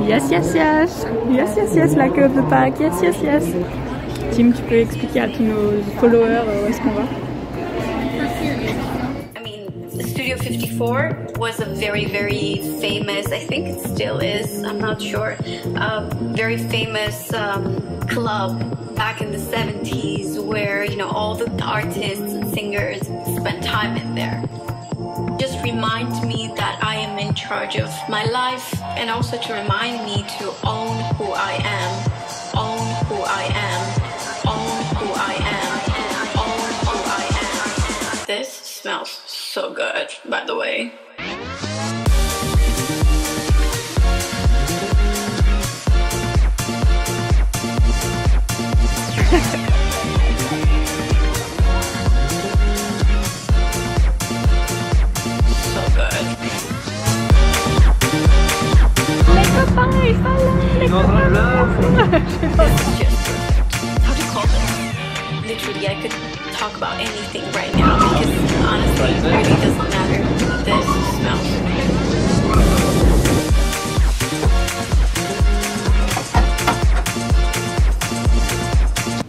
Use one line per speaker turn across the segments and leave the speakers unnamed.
Yes, yes, yes. Yes, yes, yes, la queue de Pâques. Yes, yes, yes. Tim, tu peux expliquer à tous nos followers où est-ce qu'on va?
Studio 54 was a very famous, I think it still is, I'm not sure, very famous club back in the 70s where, you know, all the artists and singers spent time in there. Just reminds me that I am in charge of my life, and also to remind me to own who I am, own who I am, own who I am, own who I am. This smells so good, by the way. Literally, I could talk about anything right now because honestly, it really doesn't matter. This smells.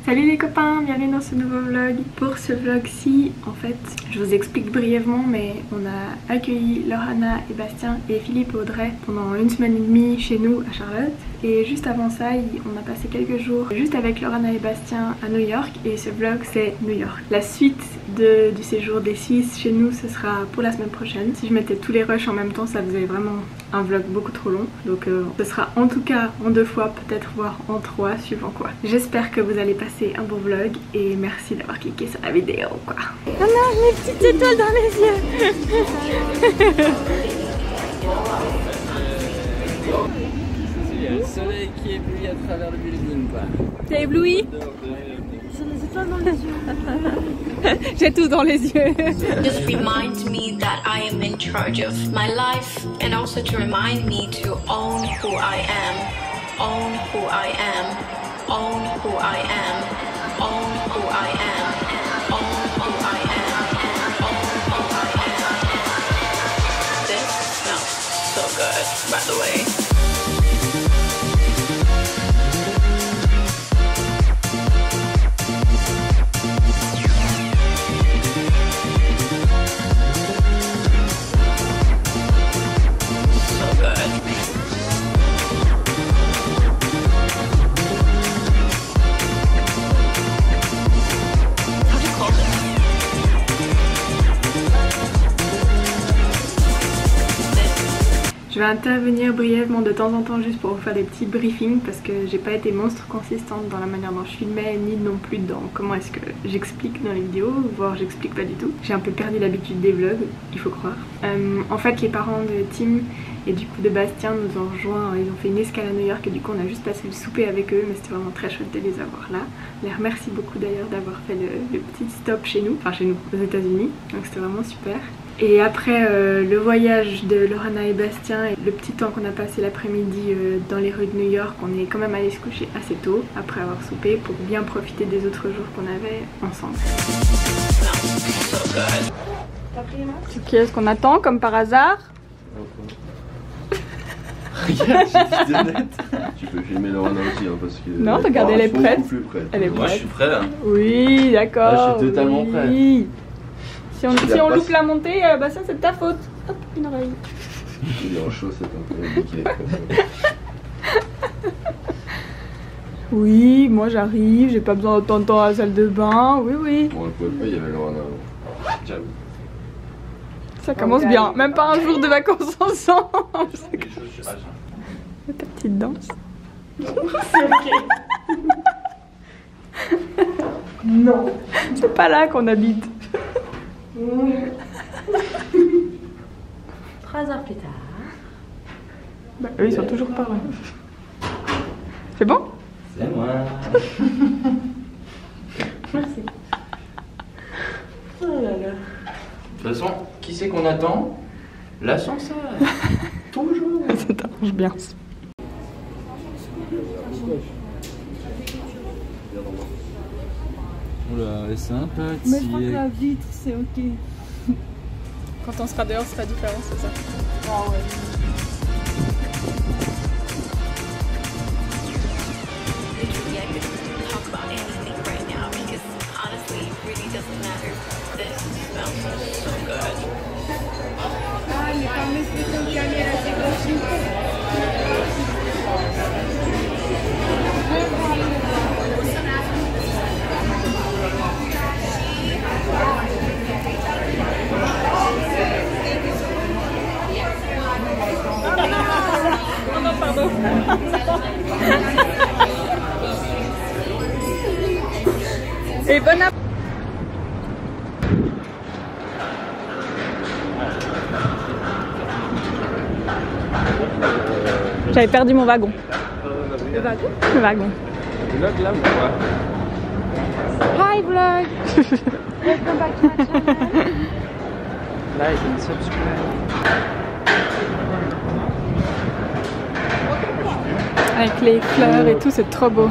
Salut les copains, bienvenue dans ce nouveau vlog. Pour ce vlog-ci, en fait, je vous explique brièvement, mais on a accueilli Laurana et Bastien et Philippe et Audrey pendant une semaine et demie chez nous à Charlotte. Et juste avant ça, on a passé quelques jours juste avec Laurana et Bastien à New York, et ce vlog c'est New York. La suite du séjour des Suisses chez nous, ce sera pour la semaine prochaine. Si je mettais tous les rushs en même temps, ça faisait vraiment un vlog beaucoup trop long. Donc ce sera en tout cas en 2 fois, peut-être voire en 3, suivant quoi. J'espère que vous allez passer un bon vlog et merci d'avoir cliqué sur la vidéo quoi. Oh non, mes petites étoiles dans les yeux.
Il y a le soleil qui éblouit à travers le building quoi.
T'es ébloui?
J'ai des étoiles dans les yeux.
J'ai tout dans les yeux.
Just reminds me that I am in charge of my life, and also to remind me to own who I am, own who I am, own who I am, own who I am, own who I am, own who I am. This smells so good, by the way.
Je vais intervenir brièvement de temps en temps juste pour vous faire des petits briefings parce que j'ai pas été monstre consistante dans la manière dont je filmais ni non plus dans comment est-ce que j'explique dans les vidéos, voire j'explique pas du tout. J'ai un peu perdu l'habitude des vlogs, il faut croire. En fait les parents de Tim et du coup de Bastien nous ont rejoints, ils ont fait une escale à New York et du coup on a juste passé le souper avec eux, mais c'était vraiment très chouette de les avoir là. Je les remercie beaucoup d'ailleurs d'avoir fait le petit stop chez nous, enfin chez nous, aux États-Unis, donc c'était vraiment super. Et après le voyage de Laurana et Bastien et le petit temps qu'on a passé l'après-midi dans les rues de New York, on est quand même allé se coucher assez tôt après avoir soupé pour bien profiter des autres jours qu'on avait ensemble. Qui est-ce qu'on attend comme par hasard?
Regarde, j'ai dit honnête. Tu peux filmer Laurana aussi hein, parce que...
Non, regarde, elle est prête. Elle est prête.
Moi je suis prêt là.
Oui, d'accord.
Là, je suis totalement prêt.
Si on loupe la montée, bah ça c'est de ta faute. Hop, une oreille.
Il est en chaussette un peu, qu'il est prêt.
Oui, moi j'arrive, j'ai pas besoin d'autant de temps à la salle de bain, oui oui.
Bon, on le pouvait pas, il y avait Laurana avant. Ciao.
Ça commence bien, même pas un jour de vacances ensemble. Ta petite danse. C'est ok. Non. C'est pas là qu'on habite.
3 heures plus tard.
Bah eux ils sont toujours pas là. C'est bon?
C'est moi.
Merci. Oh là là.
De toute façon, qui c'est qu'on attend? L'ascenseur. Toujours.
Ça t'arrange bien.
Oula, elle est sympathique.
Mais je crois que la vitre c'est ok.
Quand on sera dehors, ce sera différent, c'est ça?
Ah ouais.
really doesn't matter. This smells so good.
Et bon app. J'avais perdu mon wagon. Le wagon? Le wagon.
Vlog là ou quoi?
Hi vlog.
Welcome back to my channel.
Like and subscribe.
Avec les fleurs et tout, c'est trop beau.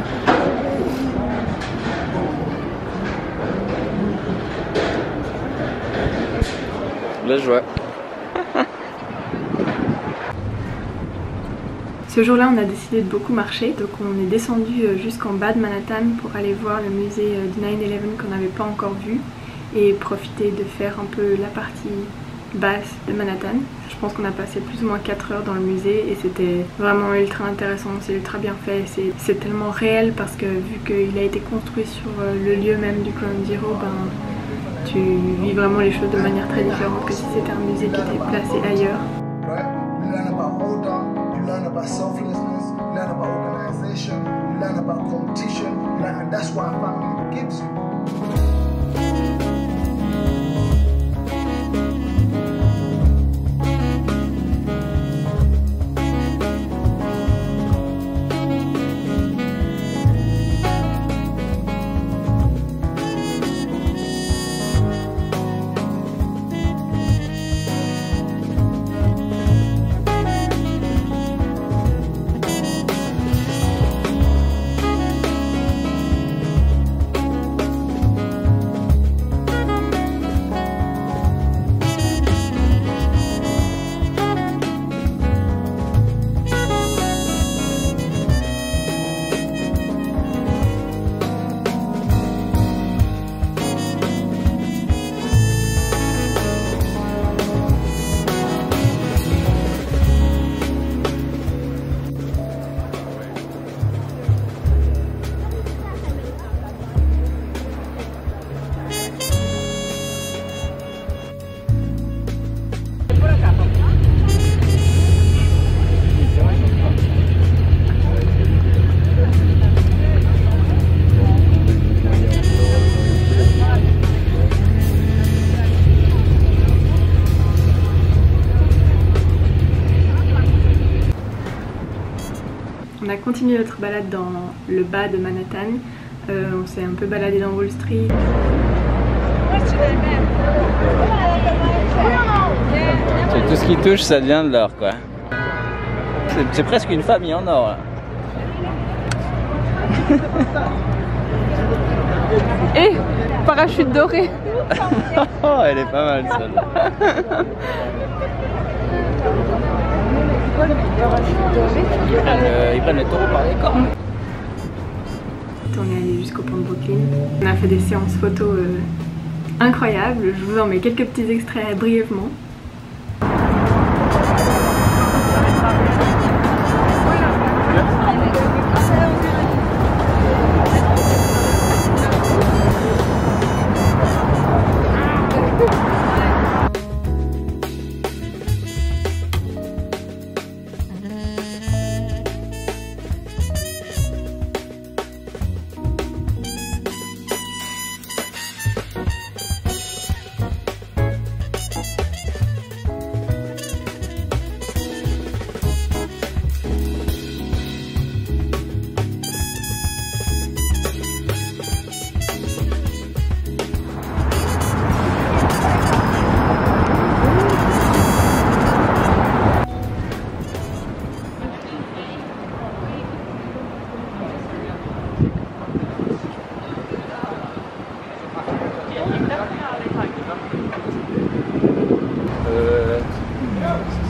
La joie.
Ce jour-là, on a décidé de beaucoup marcher, donc on est descendu jusqu'en bas de Manhattan pour aller voir le musée du 9/11 qu'on n'avait pas encore vu et profiter de faire un peu la partie basse de Manhattan. Je pense qu'on a passé plus ou moins 4 heures dans le musée et c'était vraiment ultra intéressant, c'est ultra bien fait, c'est tellement réel parce que vu qu'il a été construit sur le lieu même du Ground Zero, ben, tu vis vraiment les choses de manière très différente que si c'était un musée qui était placé ailleurs.
You learn about selflessness, you learn about organization, you learn about competition, and that's what a family gives you.
On a continué notre balade dans le bas de Manhattan. On s'est un peu baladé dans Wall Street.
Tout ce qui touche, ça devient de l'or, quoi. C'est presque une famille en or, là.
Et parachute doré.
Oh, elle est pas mal, celle-là. Ils prennent le taureau par les cornes.
On est allé jusqu'au pont de Brooklyn. On a fait des séances photos incroyables. Je vous en mets quelques petits extraits brièvement.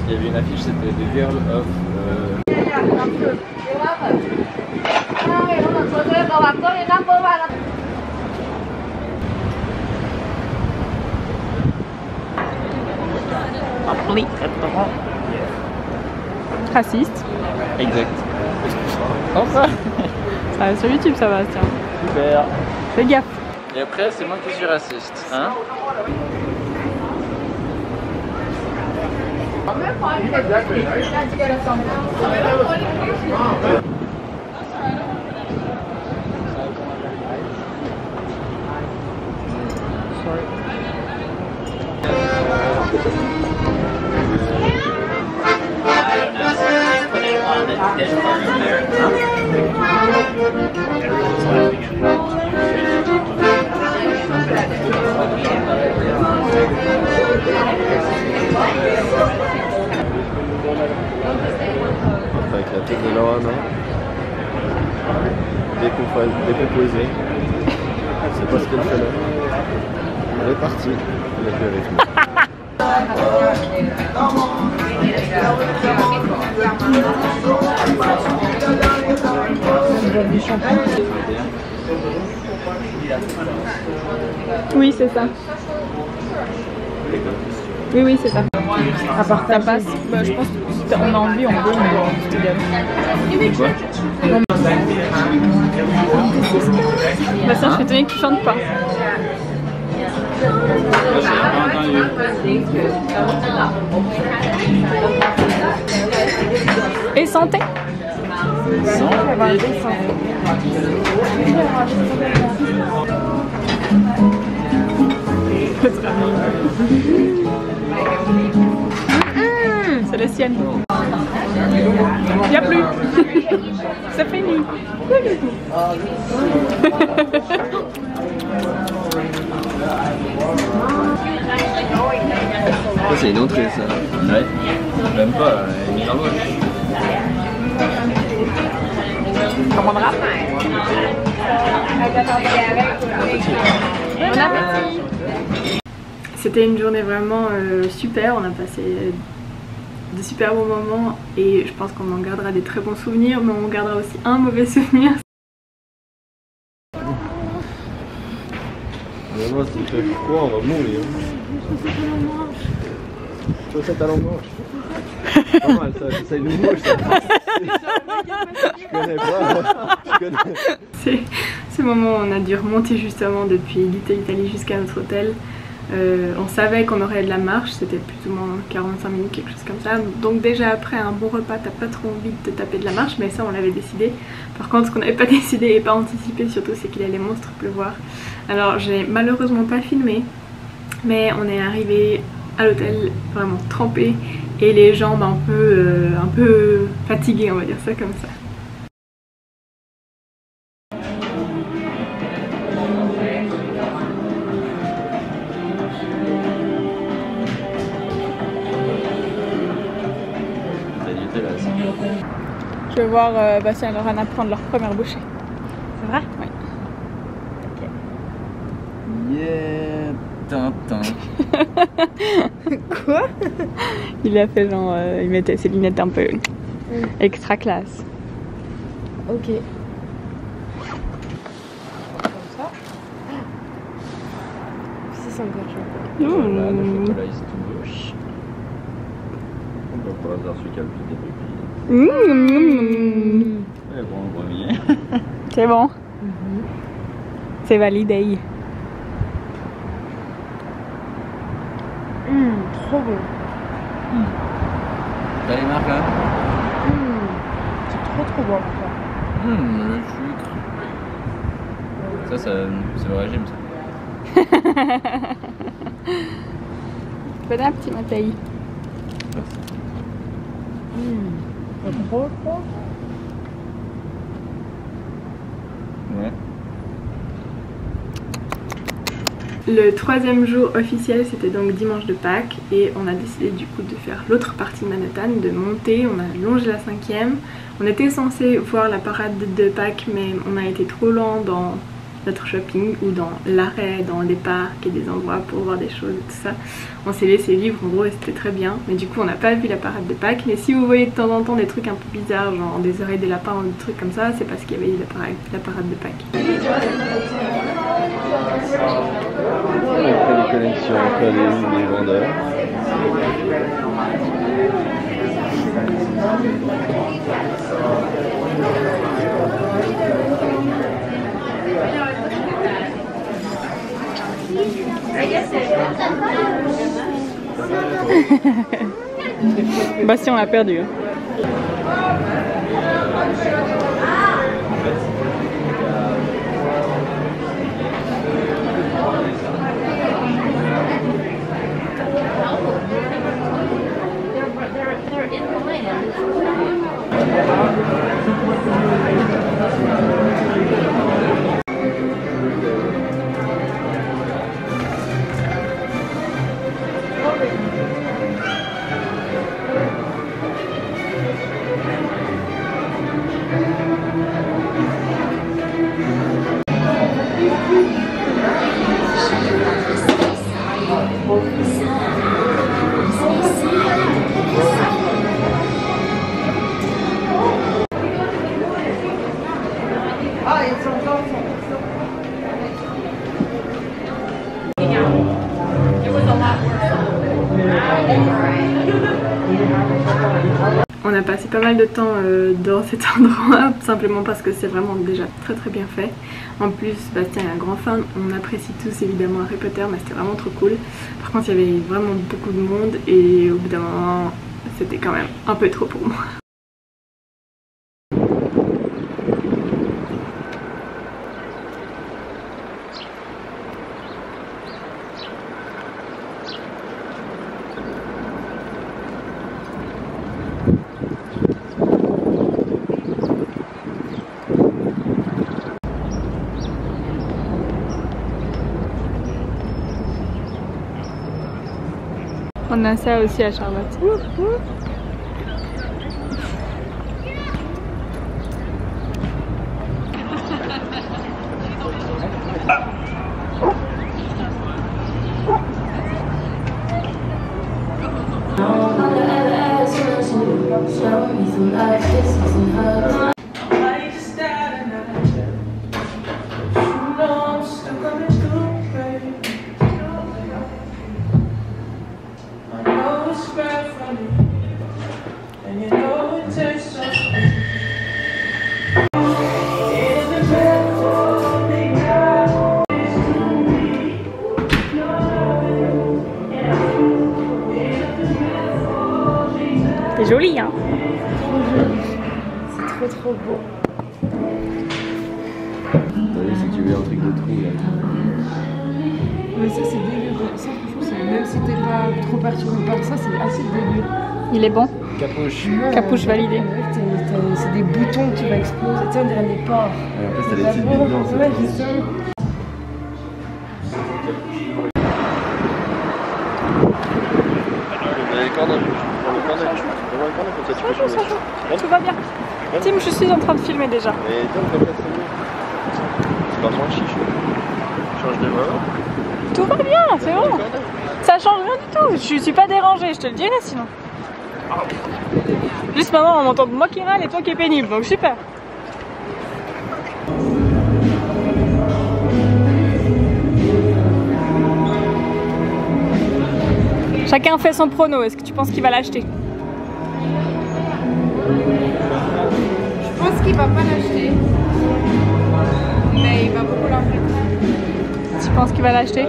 Il y avait une affiche, c'était The Girl of...
Charlie Hebdo.
Raciste.
Exact. Enfin.
Ça va sur YouTube, ça va, tiens.
Super.
Fais gaffe.
Et après, c'est moi qui suis raciste. Hein?
Avec la tête de Laura, décomposée. C'est pas ce qu'elle fait là. Elle est partie. Elle est plus avec nous.
Oui, c'est ça. Oui, c'est ça. À part ça passe. Bah, je pense que si on a envie, on peut, mais je te donne.
Quoi?
Bah ça, je suis étonnée que tu chantes pas. Et santé. C'est la sienne. Il n'y a plus. C'est fini.
Ça, c'est une entrée, ça.
Ouais. Même pas, elle est mise en gauche.
Bon appétit. C'était une journée vraiment super, on a passé de super bons moments et je pense qu'on en gardera des très bons souvenirs, mais on gardera aussi un mauvais souvenir.
Vraiment, si il fait froid, on va mourir. Chaussette à longue manche. Pas mal ça, j'essaye de mouche ça. Je connais pas. Je connais.
C'est ce moment où on a dû remonter justement depuis Little Italy jusqu'à notre hôtel. On savait qu'on aurait de la marche, c'était plus ou moins 45 minutes, quelque chose comme ça. Donc déjà après un bon repas, t'as pas trop envie de te taper de la marche, mais ça on l'avait décidé. Par contre, ce qu'on n'avait pas décidé et pas anticipé surtout, c'est qu'il allait monstre pleuvoir. Alors j'ai malheureusement pas filmé, mais on est arrivé à l'hôtel vraiment trempé et les jambes un peu fatiguées, on va dire ça comme ça. Je vais voir Bastien et Lorana prendre leur première bouchée. C'est vrai? Oui.
Ok. Yeah, Tintin.
Quoi? Il a fait genre, il mettait ses lunettes un peu extra classe.
Ok. Ça sent bien chaud.
Voilà, le chocolat il se touche.
On peut par hasard celui qui a le plus des pupilles.
Ouais, bon, on voit bien.
C'est bon. C'est validé.
Trop bon.
T'as les marques là?
C'est trop bon.
Le sucre. Ça c'est le régime ça.
Bon appétit ma taille.
Trop bon.
Ouais.
Le troisième jour officiel, c'était donc dimanche de Pâques et on a décidé du coup de faire l'autre partie de Manhattan, de monter. On a longé la 5e. On était censé voir la parade de Pâques, mais on a été trop lent dans notre shopping ou dans l'arrêt, dans des parcs et des endroits pour voir des choses et tout ça. On s'est laissé vivre en gros et c'était très bien, mais du coup on n'a pas vu la parade de Pâques. Mais si vous voyez de temps en temps des trucs un peu bizarres, genre des oreilles de lapin ou des trucs comme ça, c'est parce qu'il y avait eu la parade de Pâques.
On a fait des connexions entre les vendeurs.
Bastien, on l'a perdu. Hein.
On a passé pas mal de temps dans cet endroit, simplement parce que c'est vraiment déjà très très bien fait. En plus, Bastien est un grand fan, on apprécie tous évidemment Harry Potter, mais c'était vraiment trop cool. Par contre, il y avait vraiment beaucoup de monde et au bout d'un moment, c'était quand même un peu trop pour moi.
On a ça aussi à Charlotte. C'est joli, hein?
C'est trop beau.
Si tu veux un truc de trou là.
Mais ça c'est dégueu. Ça franchement, même si t'es pas trop perturbé par ça, c'est assez dégueu.
Il est bon?
Capuche.
Capuche validé.
C'est des boutons que tu vas exploser. Tu sais, on dirait des porcs.
Et en plus t'as des petites billes blanches.
Ouais, c'est ça.
Tout va bien. Tim, je suis en train de filmer déjà.
Et donc comme ça c'est mieux. C'est pas moins chiche. Change de main.
Tout va bien, c'est bon. Ça change rien du tout. Je suis pas dérangée, je te le dirai sinon. Juste maintenant on m'entend moi qui râle et toi qui est pénible, donc super. Chacun fait son prono, est-ce que tu penses qu'il va l'acheter?
Je pense qu'il va pas l'acheter. Mais il va beaucoup l'acheter.
Tu penses qu'il va l'acheter?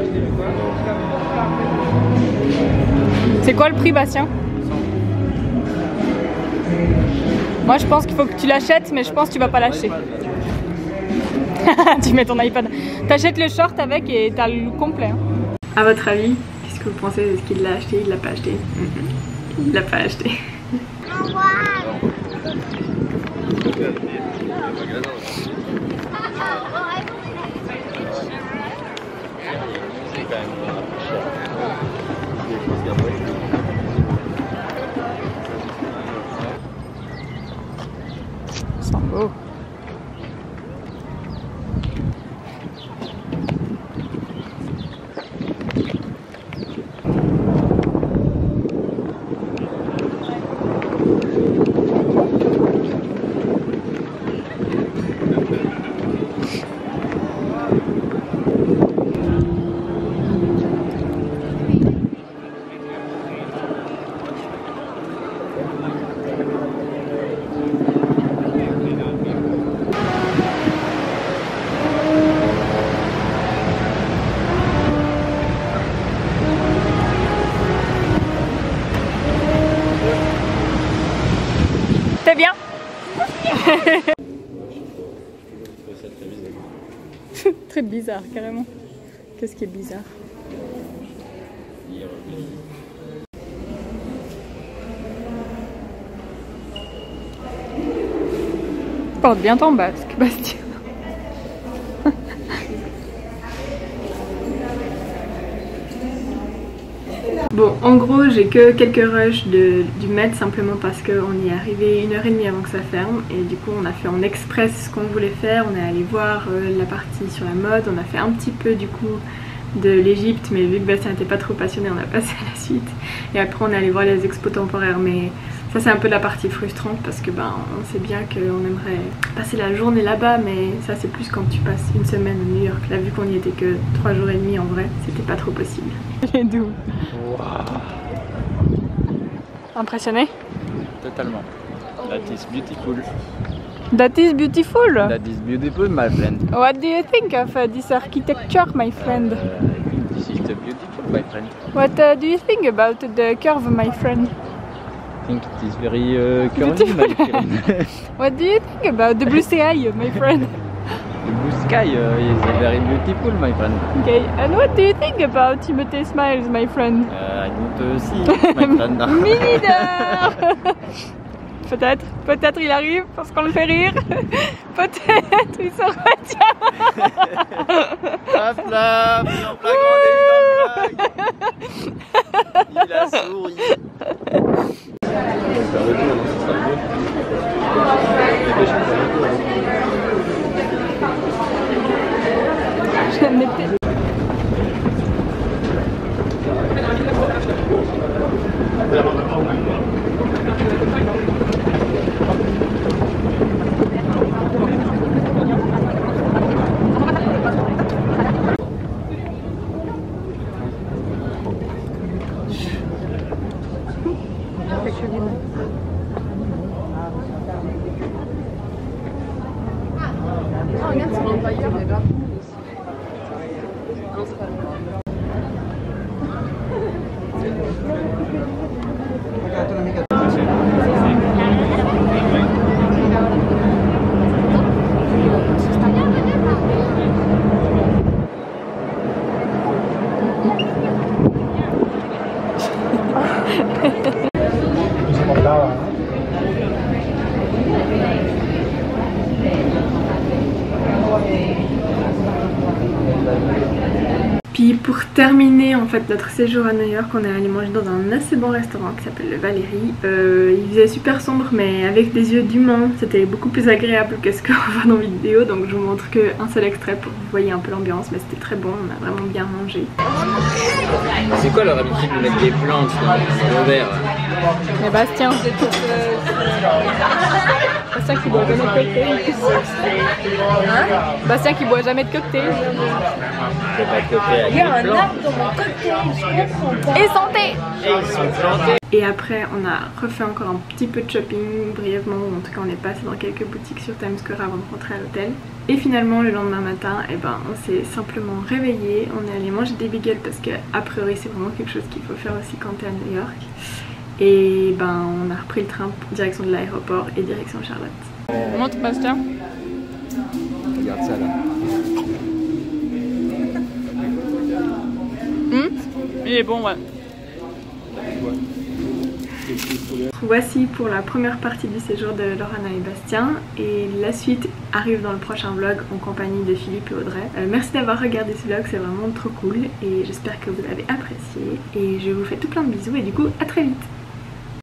C'est quoi le prix, Bastien? Moi je pense qu'il faut que tu l'achètes, mais je pense que tu vas pas l'acheter. Tu mets ton iPad. T'achètes le short avec et t'as le look complet. Hein.
À votre avis, qu'est-ce que vous pensez? Est-ce qu'il l'a acheté? Il l'a pas acheté? Il l'a pas acheté.
C'est beau. fais bien. Très bizarre, carrément. Qu'est-ce qui est bizarre? Porte bien ton basque, Bastien.
Bon, en gros, j'ai que quelques rushs du Met simplement parce qu'on y est arrivé 1h30 avant que ça ferme. Et du coup, on a fait en express ce qu'on voulait faire. On est allé voir la partie sur la mode. On a fait un petit peu du coup de l'Égypte, mais vu que Bastien n'était pas trop passionné, on a passé à la suite. Et après, on est allé voir les expos temporaires. Mais ça, c'est un peu la partie frustrante parce que on sait bien qu'on aimerait passer la journée là-bas, mais ça, c'est plus quand tu passes une semaine à New York. Là, vu qu'on y était que 3 jours et demi en vrai, c'était pas trop possible.
Il est doux. Impressionné?
Totalement. That is beautiful.
That is beautiful.
That is beautiful, my friend.
What do you think of this architecture, my friend?
I think this is beautiful, my friend.
What do you think about the curve, my friend?
I think it is very curvy, my friend.
What do you think about the blue sky, my friend?
The blue sky is very beautiful, my friend.
Okay, and what do you think about Timothée Smiles, my friend?
I don't see, my friend.
Me neither. Peut-être il arrive parce qu'on le fait rire. Peut-être il se retient.
Hop là, en flagrant délit dans le blague. Il a souri.
J'en ai peut-être.
Puis pour terminer en fait notre séjour à New York, on est allé manger dans un assez bon restaurant qui s'appelle le Valérie. Il faisait super sombre mais avec des yeux d'humain, c'était beaucoup plus agréable que ce qu'on voit dans les vidéos. Donc je vous montre qu'un seul extrait pour que vous voyez un peu l'ambiance, mais c'était très bon, on a vraiment bien mangé.
C'est quoi leur habitude de mettre des plantes dans le verre?
Mais Bastien, Bastien qui boit jamais de cocktail. Bastien qui boit jamais de cocktail.
Il y a un arbre dans mon cocktail, je comprends pas.
Et santé!
Et ils sont plantés.
Et après on a refait encore un petit peu de shopping brièvement, en tout cas on est passé dans quelques boutiques sur Times Square avant de rentrer à l'hôtel. Et finalement le lendemain matin, on s'est simplement réveillé, on est allé manger des bagels parce que a priori c'est vraiment quelque chose qu'il faut faire aussi quand t'es à New York. Et on a repris le train direction de l'aéroport et direction Charlotte.
Montre Bastien.
Regarde ça là.
Il est bon, ouais.
Voici pour la première partie du séjour de Lorana et Bastien, et la suite arrive dans le prochain vlog en compagnie de Philippe et Audrey. Merci d'avoir regardé ce vlog, c'est vraiment trop cool et j'espère que vous avez apprécié, et je vous fais tout plein de bisous et du coup à très vite.